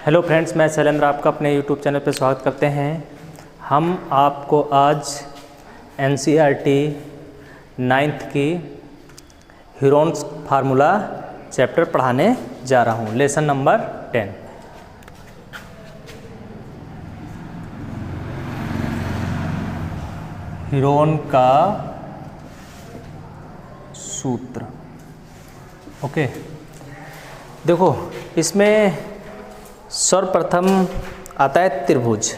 Hello friends, मैं शैलेंद्र आपका अपने यूट्यूब चैनल पर स्वागत करते हैं। हम आपको आज NCERT 9th की हीरोन्स फार्मूला चैप्टर पढ़ाने जा रहा हूँ, लेसन नंबर 10। हीरोन का सूत्र। ओके, देखो इसमें सर्वप्रथम आता है त्रिभुज।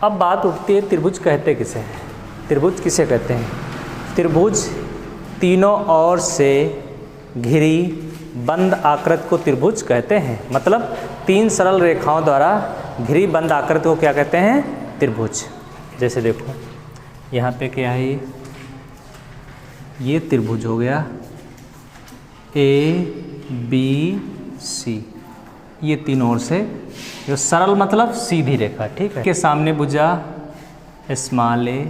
अब बात उठती है त्रिभुज कहते किसे हैं? त्रिभुज किसे कहते हैं? त्रिभुज तीनों ओर से घिरी बंद आकृति को त्रिभुज कहते हैं। मतलब तीन सरल रेखाओं द्वारा घिरी बंद आकृति को क्या कहते हैं? त्रिभुज। जैसे देखो यहाँ पे क्या है, ये त्रिभुज हो गया ABC, ये तीन ओर से जो सरल मतलब सीधी रेखा, ठीक है। के सामने भुजा स्मॉल a,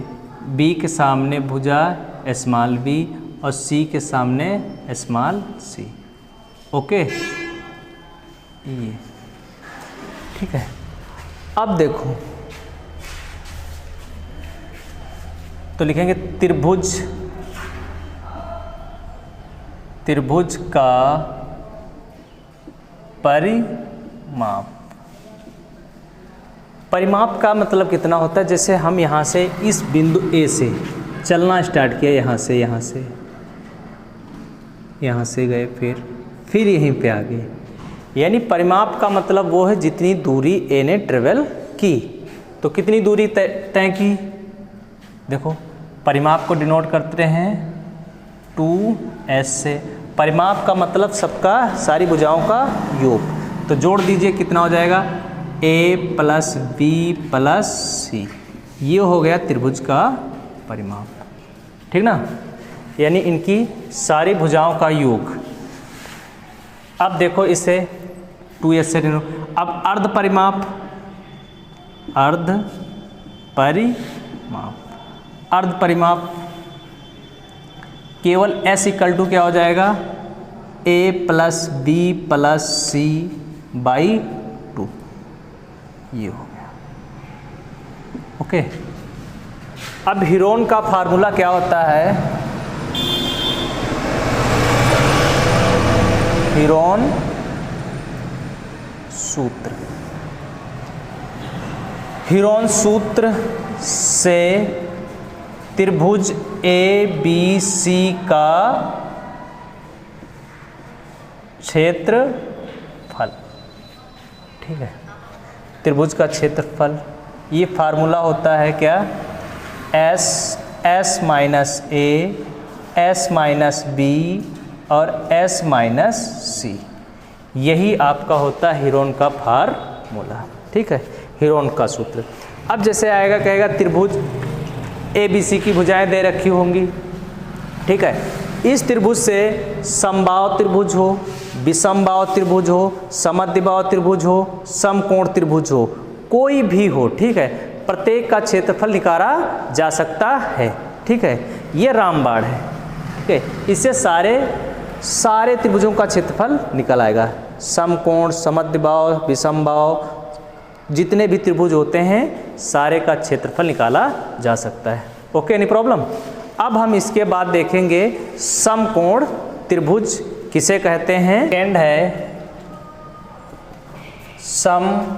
B के सामने भुजा स्मॉल b और C के सामने स्मॉल c। ओके, ये ठीक है। अब देखो तो लिखेंगे त्रिभुज का परिमाप का मतलब कितना होता है? जैसे हम यहाँ से इस बिंदु A से चलना स्टार्ट किया, यहाँ से गए, फिर यहीं पे आ गए, यानी परिमाप का मतलब वो है जितनी दूरी A ने ट्रेवल की। तो कितनी दूरी तय की? देखो परिमाप को डिनोट करते हैं 2s से। परिमाप का मतलब सबका सारी भुजाओं का योग। तो जोड़ दीजिए, कितना हो जाएगा? a + b + c। ये हो गया त्रिभुज का परिमाप, ठीक ना? यानी इनकी सारी भुजाओं का योग। अब देखो इसे 2s से डिनोट। अब अर्ध परिमाप केवल s = क्या हो जाएगा? a + b + c / 2। ये हो गया। ओके, अब हीरोन का फार्मूला क्या होता है? हीरोन सूत्र से त्रिभुज ABC का क्षेत्रफल, ठीक है। त्रिभुज का क्षेत्रफल, ये फार्मूला होता है क्या? s - a, s - b और s - c। यही आपका होता है हीरोन का फार्मूला, ठीक है, हीरोन का सूत्र। अब जैसे आएगा, कहेगा त्रिभुज ABC की भुजाएं दे रखी होंगी, ठीक है। इस त्रिभुज से समबाहु त्रिभुज हो, विषमबाहु त्रिभुज हो, समद्विबाहु त्रिभुज हो, समकोण त्रिभुज हो, कोई भी हो, ठीक है, प्रत्येक का क्षेत्रफल निकाला जा सकता है, ठीक है। ये रामबाण है, ठीक है। इससे सारे त्रिभुजों का क्षेत्रफल निकल आएगा। समकोण, समद्विबाहु, विषमबाहु, जितने भी त्रिभुज होते हैं सारे का क्षेत्रफल निकाला जा सकता है। Okay, any problem? अब हम इसके बाद देखेंगे समकोण त्रिभुज किसे कहते हैं। सेकंड है समकोण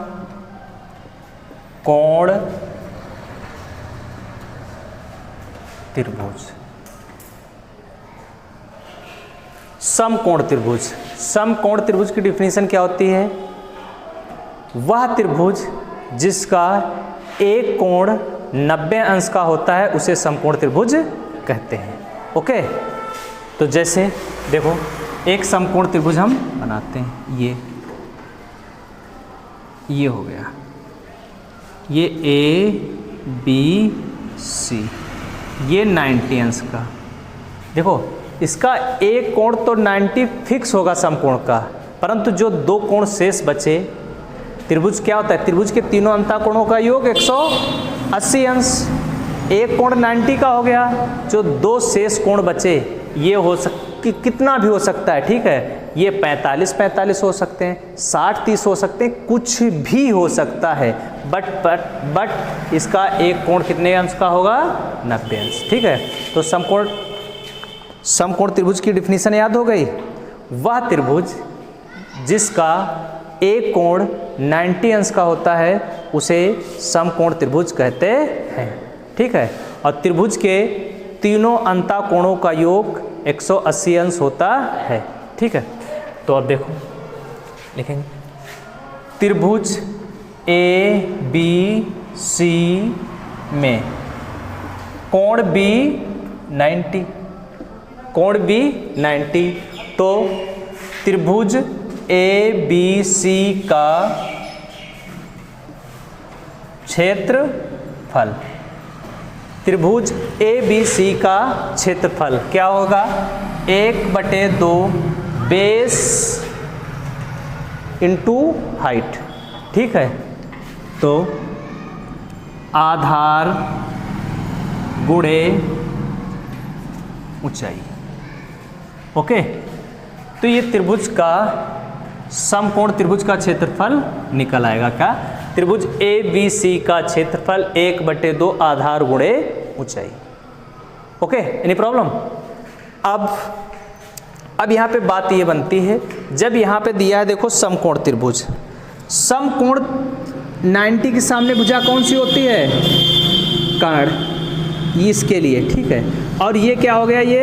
त्रिभुज। समकोण त्रिभुज की डिफिनीशन क्या होती है? वह त्रिभुज जिसका एक कोण 90 अंश का होता है उसे समकोण त्रिभुज कहते हैं। ओके, तो जैसे देखो एक समकोण त्रिभुज हम बनाते हैं, ये हो गया, ये ABC, ये 90 अंश का। देखो इसका एक कोण तो 90 फिक्स होगा समकोण का, परंतु जो दो कोण शेष बचे, त्रिभुज क्या होता है? त्रिभुज के तीनों अंतःकोणों का योग 180 अंश, एक कोण 90 का हो गया, जो दो शेष कोण बचे ये हो कितना भी हो सकता है, ठीक है। ये 45-45 हो सकते हैं, 60-30 हो सकते हैं, कुछ भी हो सकता है, बट इसका एक कोण कितने अंश का होगा? 90 अंश, ठीक है। तो समकोण त्रिभुज की डिफिनीशन याद हो गई। वह त्रिभुज जिसका एक कोण 90 अंश का होता है उसे समकोण त्रिभुज कहते हैं, ठीक है। और त्रिभुज के तीनों अंतःकोणों का योग 180 अंश होता है, ठीक है। तो अब देखो लिखेंगे त्रिभुज ABC में कोण B 90, कोण B 90, तो त्रिभुज ABC का क्षेत्रफल, त्रिभुज ABC का क्षेत्रफल क्या होगा? 1/2 बेस इंटू हाइट, ठीक है। तो आधार गुणे ऊंचाई, ओके। तो ये त्रिभुज का समकोण त्रिभुज का क्षेत्रफल निकल आएगा क्या? त्रिभुज ABC का क्षेत्रफल 1/2 आधार गुणे ऊंचाई, ओके। Any problem? अब यहाँ पे बात ये बनती है, जब यहाँ पे दिया है देखो समकोण त्रिभुज, समकोण 90 के सामने भुजा कौन सी होती है? कर्ण, इसके लिए, ठीक है। और ये क्या हो गया? ये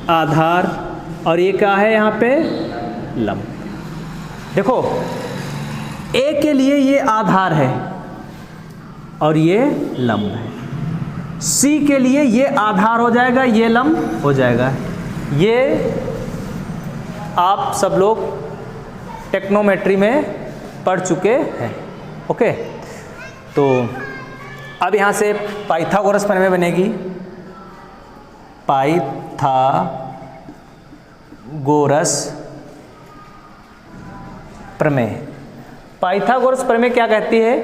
आधार, और ये क्या है यहाँ पे? लंब। देखो ए के लिए ये आधार है और ये लंब है, सी के लिए ये आधार हो जाएगा, ये लंब हो जाएगा। ये आप सब लोग टेक्नोमेट्री में पढ़ चुके हैं, ओके। तो अब यहाँ से पाइथागोरस प्रमेय बनेगी, पाइथागोरस प्रमेय। पाइथागोरस प्रमेय क्या कहती है?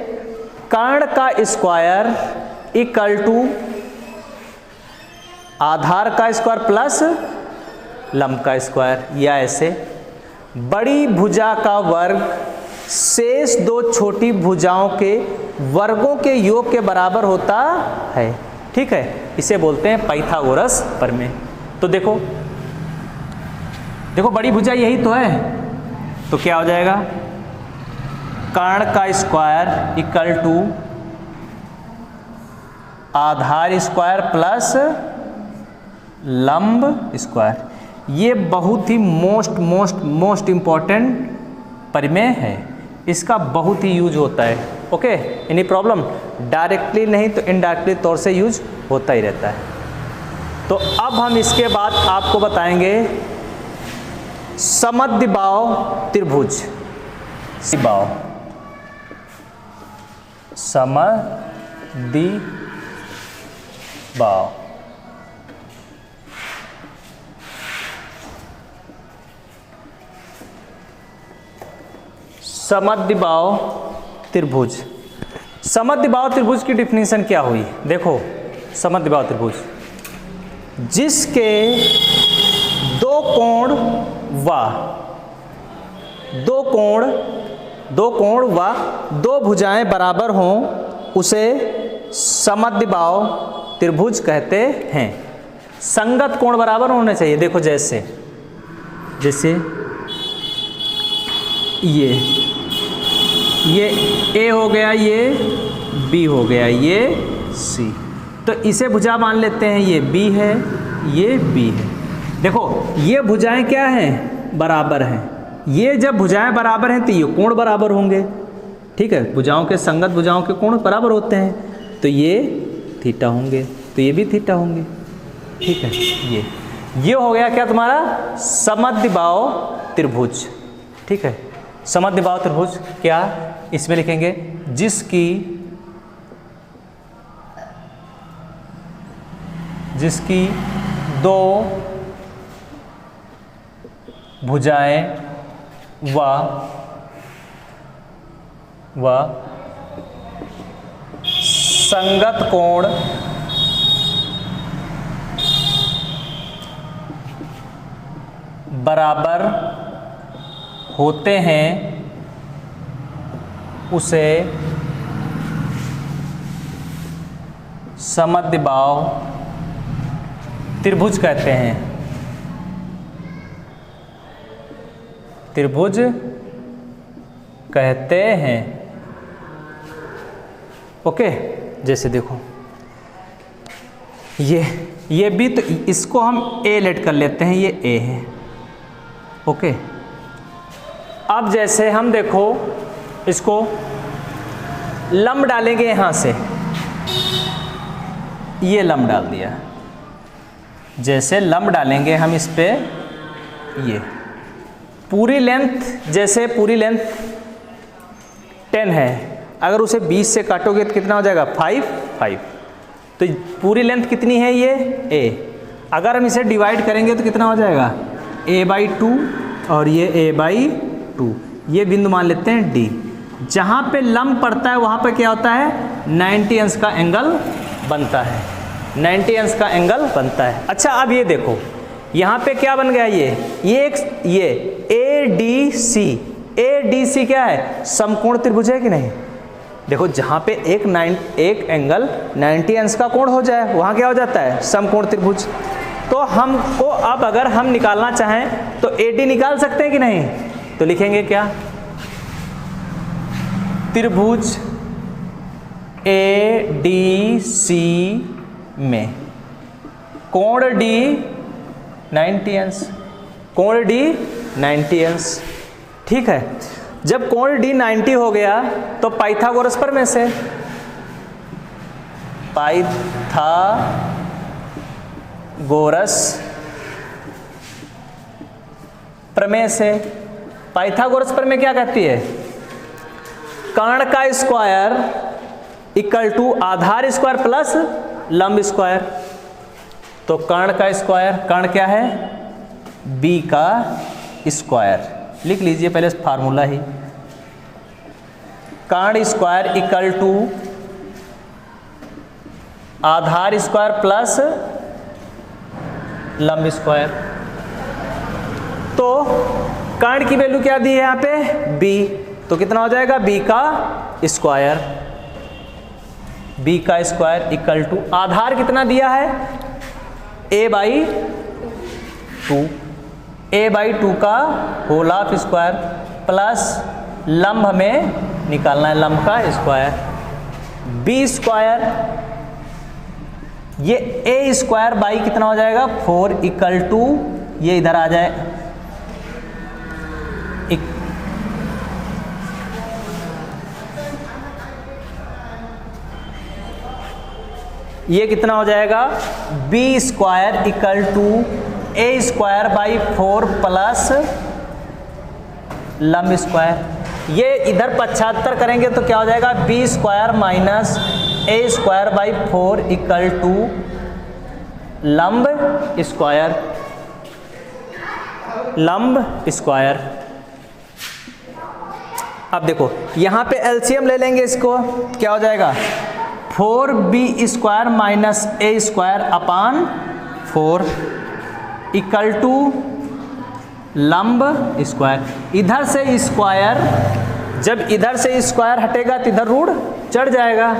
कर्ण का स्क्वायर इक्वल टू आधार का स्क्वायर प्लस लंब का स्क्वायर, या ऐसे बड़ी भुजा का वर्ग शेष दो छोटी भुजाओं के वर्गों के योग के बराबर होता है, ठीक है। इसे बोलते हैं पाइथागोरस प्रमेय। तो देखो बड़ी भुजा यही तो है, तो क्या हो जाएगा? कर्ण का स्क्वायर इक्वल टू आधार स्क्वायर प्लस लंब स्क्वायर। ये बहुत ही मोस्ट इंपॉर्टेंट प्रमेय है, इसका बहुत ही यूज होता है, ओके। Any problem? डायरेक्टली नहीं तो इनडायरेक्टली तौर से यूज होता ही रहता है। तो अब हम इसके बाद आपको बताएंगे समद्विबाहु त्रिभुज, समद्विबाहु। समद्विबाहु त्रिभुज, समद्विबाहु त्रिभुज की डिफिनीशन क्या हुई? देखो समद्विबाहु त्रिभुज जिसके दो कोण व दो भुजाएं बराबर हों उसे समद्विबाहु त्रिभुज कहते हैं। संगत कोण बराबर होने चाहिए। देखो जैसे ये A हो गया, ये B हो गया, ये C, तो इसे भुजा मान लेते हैं, ये B है, ये B है। देखो ये भुजाएं क्या हैं? बराबर हैं। ये जब भुजाएं बराबर हैं तो ये कोण बराबर होंगे, ठीक है। भुजाओं के संगत भुजाओं के कोण बराबर होते हैं, तो ये थीटा होंगे, तो ये भी थीटा होंगे, ठीक है। ये हो गया क्या तुम्हारा? समद्विबाहु त्रिभुज, ठीक है। समद्विबाहु त्रिभुज क्या? इसमें लिखेंगे जिसकी दो भुजाएं व संगत कोण बराबर होते हैं उसे समद्विबाहु त्रिभुज कहते हैं। त्रिभुज कहते हैं। ओके, जैसे देखो ये भी, तो इसको हम ए लेट कर लेते हैं, ये ए है। ओके, अब जैसे हम देखो इसको लंब डालेंगे, यहाँ से ये लंब डाल दिया। जैसे लंब डालेंगे हम इस पे, ये पूरी लेंथ, जैसे पूरी लेंथ 10 है, अगर उसे 20 से काटोगे तो कितना हो जाएगा 5। तो पूरी लेंथ कितनी है ये a। अगर हम इसे डिवाइड करेंगे तो कितना हो जाएगा a/2 और ये a/2। ये बिंदु मान लेते हैं D। जहाँ पे लंब पड़ता है वहाँ पे क्या होता है 90 अंश का एंगल बनता है। 90 अंश का एंगल बनता है। अच्छा, अब ये देखो यहाँ पे क्या बन गया, ये ADC क्या है, समकोण त्रिभुज है कि नहीं। देखो जहाँ पे एक एंगल 90 अंश का कोण हो जाए वहाँ क्या हो जाता है समकोण त्रिभुज। तो हमको अब अगर हम निकालना चाहें तो AD निकाल सकते हैं कि नहीं। तो लिखेंगे क्या, त्रिभुज ADC में कोण D 90 अंश, कोण D 90 अंश। ठीक है, जब कोण D 90 हो गया तो पाइथागोरस प्रमेय से, पाइथागोरस प्रमेय से, पाइथागोरस प्रमेय क्या कहती है, कर्ण का स्क्वायर इक्वल टू आधार स्क्वायर प्लस लंब स्क्वायर। तो कर्ण का स्क्वायर, कर्ण क्या है b का स्क्वायर, लिख लीजिए पहले फार्मूला ही, कर्ण स्क्वायर इक्वल टू आधार स्क्वायर प्लस लंब स्क्वायर। तो कर्ण की वैल्यू क्या दी है यहाँ पे b, तो कितना हो जाएगा b का स्क्वायर, b का स्क्वायर इक्वल टू आधार कितना दिया है a/2 का होल ऑफ स्क्वायर प्लस लंब हमें निकालना है लंब का स्क्वायर, b स्क्वायर, ये a स्क्वायर बाई कितना हो जाएगा 4 इक्वल टू, ये इधर आ जाए ये कितना हो जाएगा b square equal to a square by 4 plus लंब स्क्वायर। ये इधर 75 करेंगे तो क्या हो जाएगा b square minus a square by 4 equal to लंब स्क्वायर, लंब स्क्वायर। अब देखो यहाँ पे एलसीएम ले लेंगे, इसको क्या हो जाएगा 4b square minus a square upon 4 equal to लंब स्क्वायर। इधर से स्क्वायर, जब इधर से स्क्वायर हटेगा तो इधर रूट चढ़ जाएगा,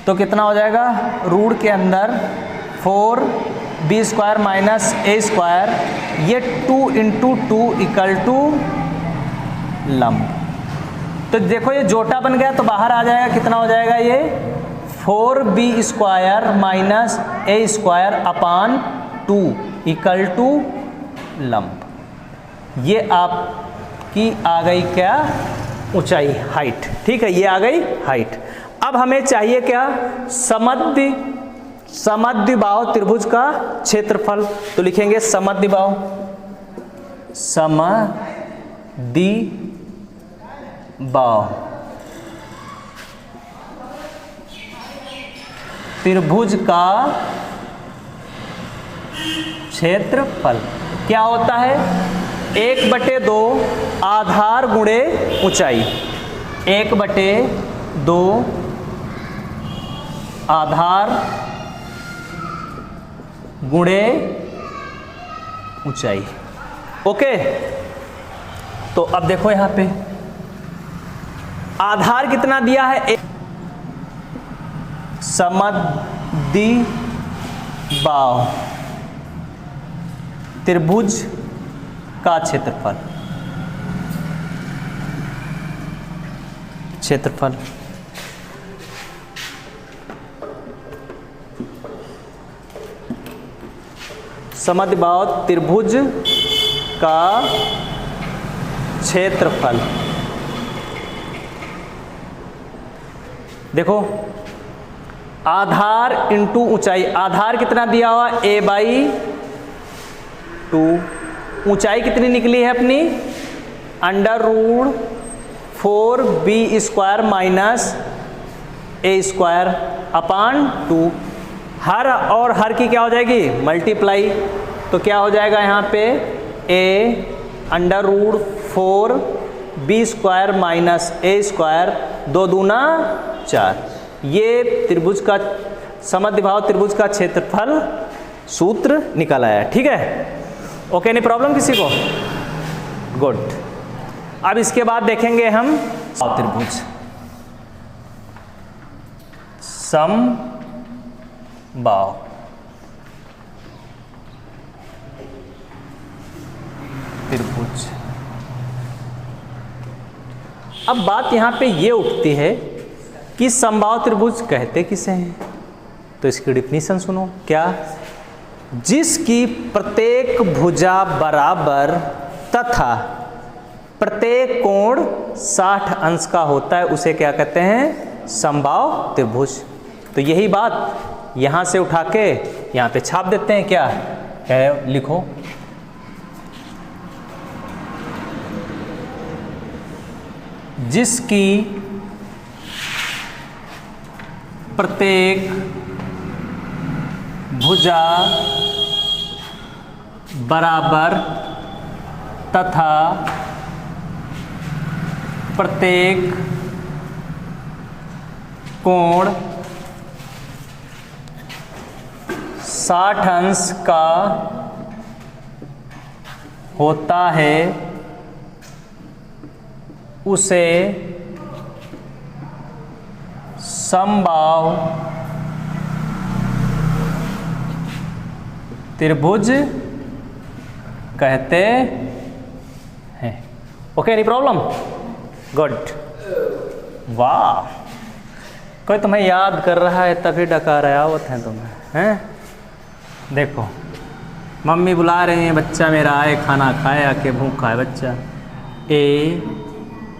तो कितना हो जाएगा रूट के अंदर 4b square minus a square, ये 2 इंटू 2 इक्वल टू लंब। तो देखो ये जोटा बन गया तो बाहर आ जाएगा, कितना हो जाएगा ये 4b square minus a square upon 2 equal to लंब। ये आपकी आ गई क्या ऊंचाई, हाइट। ठीक है, ये आ गई हाइट। अब हमें चाहिए क्या समद्विबाहु त्रिभुज का क्षेत्रफल। तो लिखेंगे समद्विबाहु, समद्विबाहु त्रिभुज का क्षेत्रफल क्या होता है 1/2 आधार गुणे ऊंचाई, 1/2 आधार गुणे ऊंचाई। ओके, तो अब देखो यहां पे आधार कितना दिया है, समद्विबाहु त्रिभुज का क्षेत्रफल, समद्विबाहु त्रिभुज का क्षेत्रफल। देखो आधार इंटू ऊंचाई, आधार कितना दिया हुआ a/2, ऊंचाई कितनी निकली है अपनी √4b² माइनस a²/2। हर और हर की क्या हो जाएगी मल्टीप्लाई, तो क्या हो जाएगा यहाँ पे a√4b² माइनस a², 2 दूना 4। ये त्रिभुज का समद्विबाहु त्रिभुज का क्षेत्रफल सूत्र निकल आया। ठीक है, ओके, नहीं प्रॉब्लम किसी को? गुड। अब इसके बाद देखेंगे हम त्रिभुज समबाहु। त्रिभुज, अब बात यहां पे ये उठती है कि समबाहु त्रिभुज कहते किसे हैं, तो इसकी डिफिनीशन सुनो। क्या? जिसकी प्रत्येक भुजा बराबर तथा प्रत्येक कोण 60 अंश का होता है, उसे क्या कहते हैं समबाहु त्रिभुज। तो यही बात यहां से उठा के यहां पे छाप देते हैं। क्या है, लिखो जिसकी प्रत्येक भुजा बराबर तथा प्रत्येक कोण 60 अंश का होता है, उसे समबाहु त्रिभुज कहते हैं। Okay, any problem? गुड, वाह, कोई तुम्हें याद कर रहा है तभी डकार आवत है तुम्हें, हैं? देखो मम्मी बुला रही हैं, बच्चा मेरा आए खाना खाए, आके भूखा है बच्चा।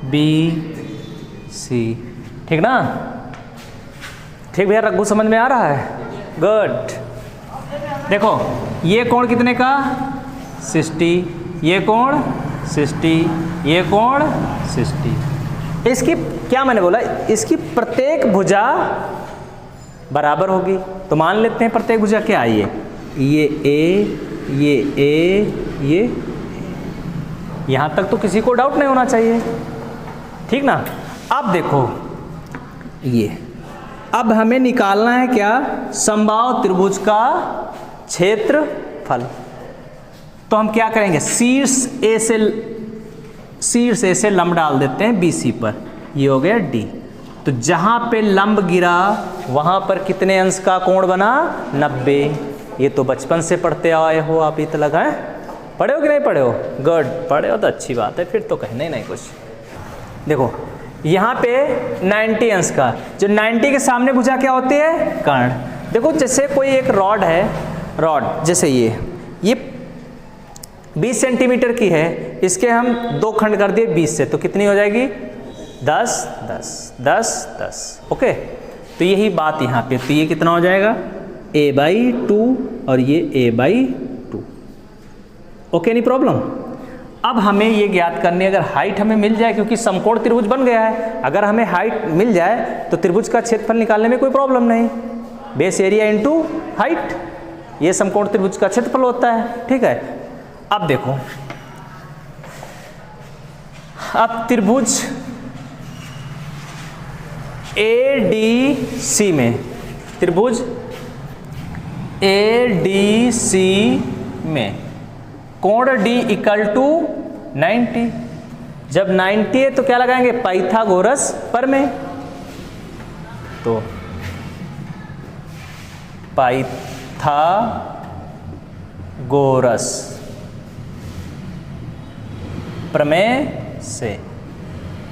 ABC, ठीक ना? ठीक भैया, रघु समझ में आ रहा है? गुड। देखो ये कोण कितने का 60, ये कोण 60, ये कोण 60। इसकी क्या मैंने बोला, इसकी प्रत्येक भुजा बराबर होगी। तो मान लेते हैं प्रत्येक भुजा क्या है, ये A, ये A, ये यहां तक तो किसी को डाउट नहीं होना चाहिए, ठीक ना? अब देखो ये, अब हमें निकालना है क्या समबाहु त्रिभुज का क्षेत्रफल। तो हम क्या करेंगे, शीर्ष ए से लंब डाल देते हैं BC पर, ये हो गया D। तो जहां पे लंब गिरा वहां पर कितने अंश का कोण बना 90। ये तो बचपन से पढ़ते आए हो आप, इत लगाए पढ़े हो कि नहीं पढ़े हो? गुड, पढ़े हो तो अच्छी बात है, फिर तो कहना ही नहीं कुछ। देखो यहाँ पे 90 अंश का, जो 90 के सामने भुजा क्या होती है कर्ण। देखो जैसे कोई एक रॉड है, रॉड जैसे ये 20 सेंटीमीटर की है, इसके हम 2 खंड कर दिए 20 से, तो कितनी हो जाएगी 10 10 10 10। ओके, तो यही बात यहाँ पे, तो ये कितना हो जाएगा a/2 और ये a/2। ओके, नहीं प्रॉब्लम? अब हमें ये ज्ञात करनी, अगर हाइट हमें मिल जाए, क्योंकि समकोण त्रिभुज बन गया है, अगर हमें हाइट मिल जाए तो त्रिभुज का क्षेत्रफल निकालने में कोई प्रॉब्लम नहीं। बेस एरिया इंटू हाइट, ये समकोण त्रिभुज का क्षेत्रफल होता है, ठीक है? अब देखो, अब त्रिभुज ADC में त्रिभुज ADC में कोण D इक्वल टू 90। जब 90 है तो क्या लगाएंगे, पाइथागोरस प्रमेय। तो पाइथागोरस प्रमेय से,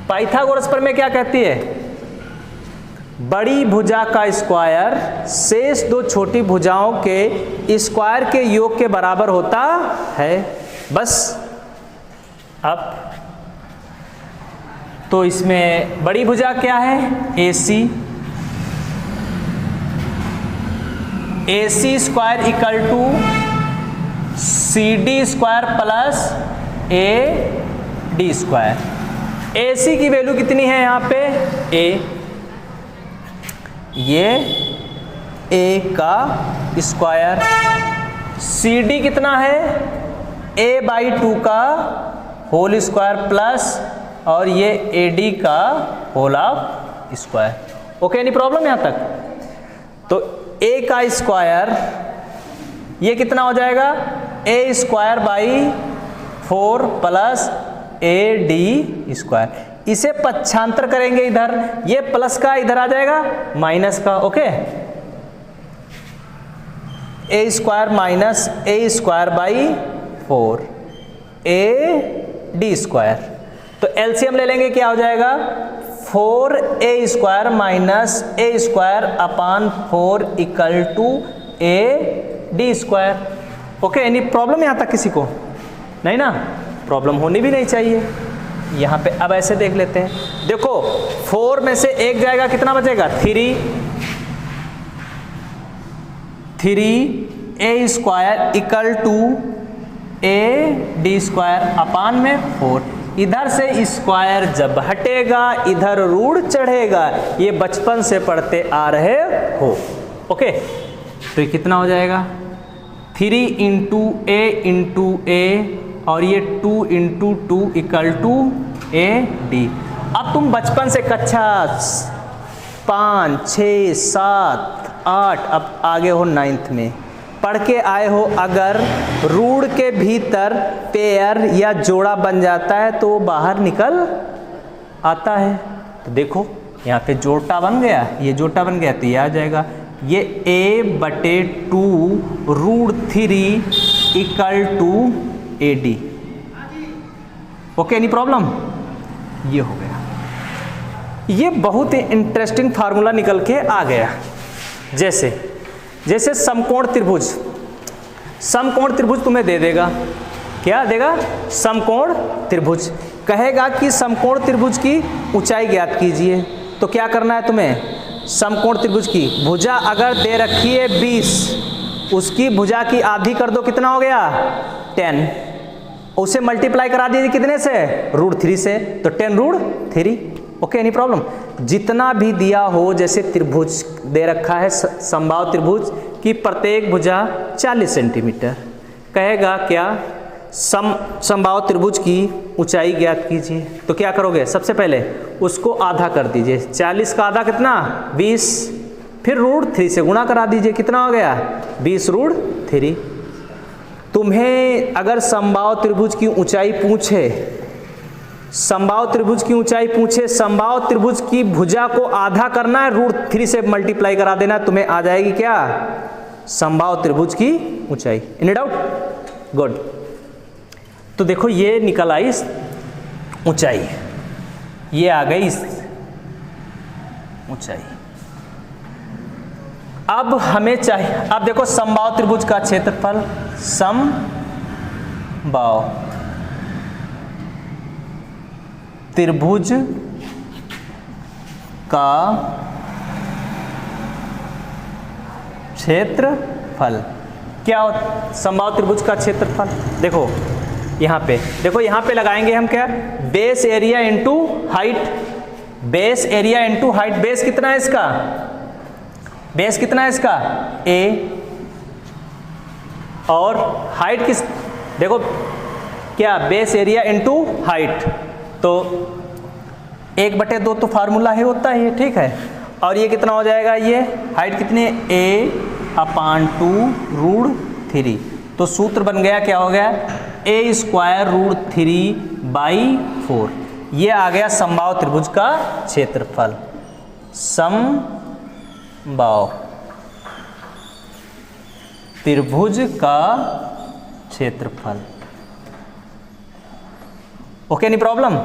पाइथागोरस प्रमेय क्या कहती है, बड़ी भुजा का स्क्वायर शेष दो छोटी भुजाओं के स्क्वायर के योग के बराबर होता है। बस अब तो इसमें बड़ी भुजा क्या है, AC square equal to CD square plus AD square. AC की वैल्यू कितनी है यहाँ पे, A, ये A का स्क्वायर, CD कितना है, A/2 का होल स्क्वायर प्लस और ये AD का whole of square. Okay, any problem यहाँ तक। तो A का स्क्वायर ये कितना हो जाएगा, A square by 4 plus AD square. इसे पक्षांतर करेंगे इधर, ये प्लस का इधर आ जाएगा माइनस का। Okay, A square minus A square by 4 AD square. तो एलसीएम ले लेंगे, क्या हो जाएगा, 4A square minus A square upon 4 equal to AD square. Okay, any problem यहाँ तक किसी को नहीं ना, प्रॉब्लम होनी भी नहीं चाहिए यहाँ पे। अब ऐसे देख लेते हैं, देखो 4 में से 1 जाएगा, कितना बचेगा, 3A square equal to AD square upon में 4। इधर से स्क्वायर जब हटेगा इधर रूट चढ़ेगा, ये बचपन से पढ़ते आ रहे हो। ओके, तो ये कितना हो जाएगा, 3 इंटू A और ये 2 इंटू 2 इक्वल टू AD। अब तुम बचपन से कक्षा 5, 6, 7, 8 अब आगे हो 9th में पढ़ के आए हो, अगर रूट के भीतर पेयर या जोड़ा बन जाता है तो बाहर निकल आता है। तो देखो यहाँ पे जोटा बन गया, ये जोटा बन गया तो ये आ जाएगा, ये A/2 √3 equal to AD। Okay, any problem, ये हो गया। ये बहुत ही इंटरेस्टिंग फार्मूला निकल के आ गया। जैसे समकोण त्रिभुज, समकोण त्रिभुज तुम्हें दे देगा, क्या देगा, समकोण त्रिभुज कहेगा कि समकोण त्रिभुज की ऊंचाई ज्ञात कीजिए। तो क्या करना है तुम्हें, समकोण त्रिभुज की भुजा अगर दे रखी है 20, उसकी भुजा की आधी कर दो, कितना हो गया, 10। उसे मल्टीप्लाई करा दीजिए कितने से, √3 से, तो 10 √3। Okay, any problem. जितना भी दिया हो, जैसे त्रिभुज दे रखा है समबाहु त्रिभुज की प्रत्येक भुजा 40 सेंटीमीटर, कहेगा क्या, समबाहु त्रिभुज की ऊंचाई ज्ञात कीजिए। तो क्या करोगे, सबसे पहले उसको आधा कर दीजिए, 40 का आधा कितना, 20, फिर √3 से गुणा करा दीजिए, कितना हो गया, 20 √3। तुम्हें अगर समबाहु त्रिभुज की ऊंचाई पूछे, समबाहु त्रिभुज की ऊंचाई पूछे, समबाहु त्रिभुज की भुजा को आधा करना है, √3 से मल्टीप्लाई करा देना, तुम्हें आ जाएगी क्या, समबाहु त्रिभुज की ऊंचाई। Any doubt, good. तो देखो ये निकल आई ऊंचाई, ये आ गई ऊंचाई। अब हमें चाहिए, अब देखो समबाहु त्रिभुज का क्षेत्रफल, समबाहु त्रिभुज का क्षेत्रफल क्या होता, समबाहु त्रिभुज का क्षेत्रफल, देखो यहाँ पे, देखो यहाँ पे लगाएंगे हम क्या, base area into height, base area into height. Base कितना है इसका, बेस कितना है इसका, A, और हाइट किस, देखो क्या, बेस एरिया इंटू हाइट, तो 1/2 तो फार्मूला ही होता है, ठीक है। और ये कितना हो जाएगा, ये हाइट कितनी है, a/2√3। तो सूत्र बन गया, क्या हो गया, a²√3/4। ये आ गया समबाहु त्रिभुज का क्षेत्रफल, समबाहु त्रिभुज का क्षेत्रफल। ओके, नहीं प्रॉब्लम।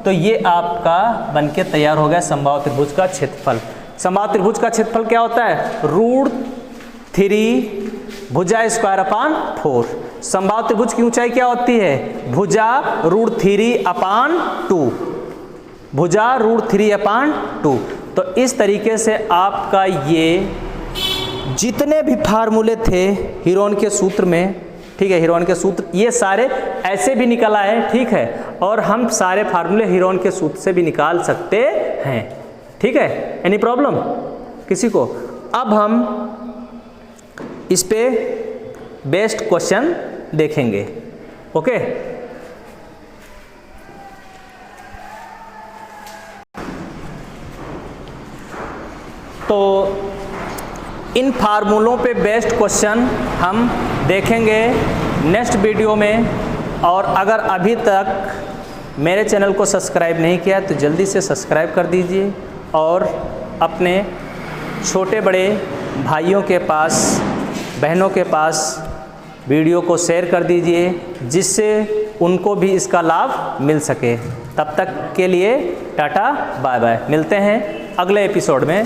तो ये आपका बनके तैयार हो गया समबाहु त्रिभुज का क्षेत्रफल। समबाहु त्रिभुज का क्षेत्रफल क्या होता है, √3 भुजा²/4। समबाहु त्रिभुज की ऊंचाई क्या होती है, भुजा √3/2, भुजा √3/2। तो इस तरीके से आपका ये जितने भी फार्मूले थे हीरोन के सूत्र में, ठीक है, हीरोन के सूत्र ये सारे ऐसे भी निकल आए, ठीक है, और हम सारे फार्मूले हीरोन के सूत्र से भी निकाल सकते हैं, ठीक है। एनी प्रॉब्लम किसी को? अब हम इस पे बेस्ट क्वेश्चन देखेंगे। ओके, तो इन फार्मूलों पे बेस्ट क्वेश्चन हम देखेंगे नेक्स्ट वीडियो में। और अगर अभी तक मेरे चैनल को सब्सक्राइब नहीं किया तो जल्दी से सब्सक्राइब कर दीजिए और अपने छोटे बड़े भाइयों के पास, बहनों के पास वीडियो को शेयर कर दीजिए, जिससे उनको भी इसका लाभ मिल सके। तब तक के लिए टाटा बाय बाय, मिलते हैं अगले एपिसोड में।